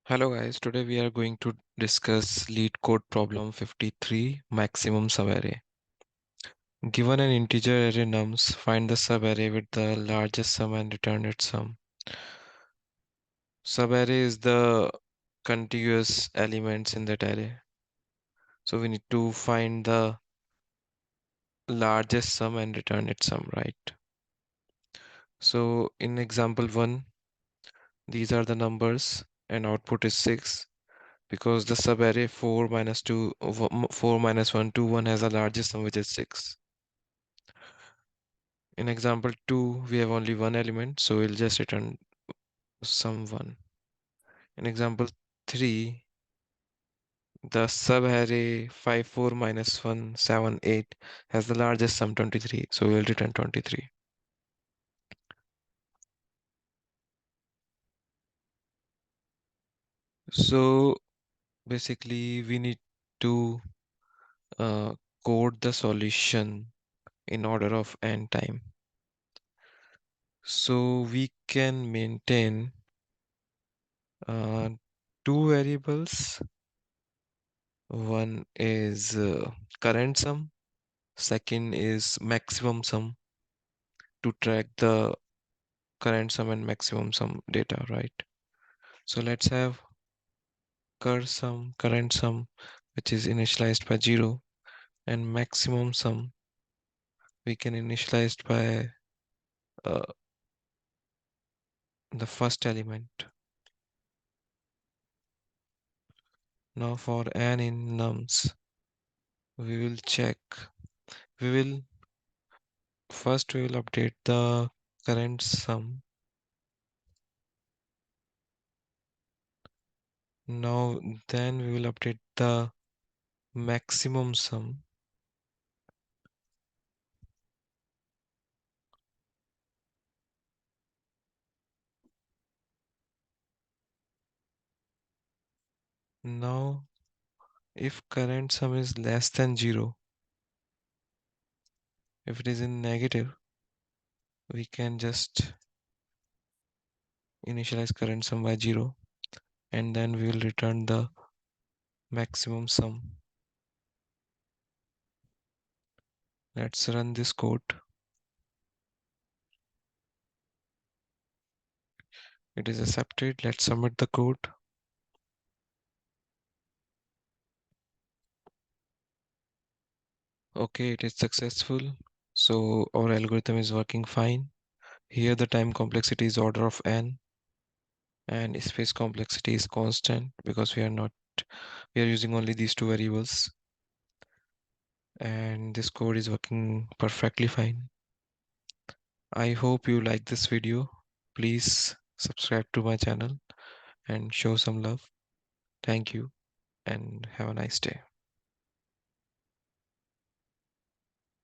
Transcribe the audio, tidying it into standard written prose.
Hello guys, today we are going to discuss Leetcode problem 53, maximum subarray. Given an integer array nums, find the subarray with the largest sum and return its sum. Subarray is the contiguous elements in that array. So we need to find the largest sum and return its sum, right? So in example 1, these are the numbers and output is 6. Because the subarray 4 minus 2, 4 minus 1, 2, 1 has the largest sum which is 6. In example 2, we have only one element, so we'll just return sum 1. In example 3, the subarray 5, 4 minus 1, 7, 8 has the largest sum 23, so we'll return 23. So basically, we need to uh, code the solution in order of n time. So we can maintain uh, two variables. One is current sum, second is maximum sum to track the current sum and maximum sum data, right? So let's have current sum, which is initialized by 0, and maximum sum we can initialized by uh, the first element. Now for n in nums, we will check. We will first we will update the current sum. Now then we will update the maximum sum. Now if current sum is less than 0, if it is in negative, we can just initialize current sum by 0 and then we will return the maximum sum. Let's run this code. It is accepted. Let's submit the code. Okay, it is successful. So our algorithm is working fine. Here the time complexity is order of n and space complexity is constant because we are using only these two variables, and this code is working perfectly fine. I hope you like this video. Please subscribe to my channel and show some love. Thank you and have a nice day.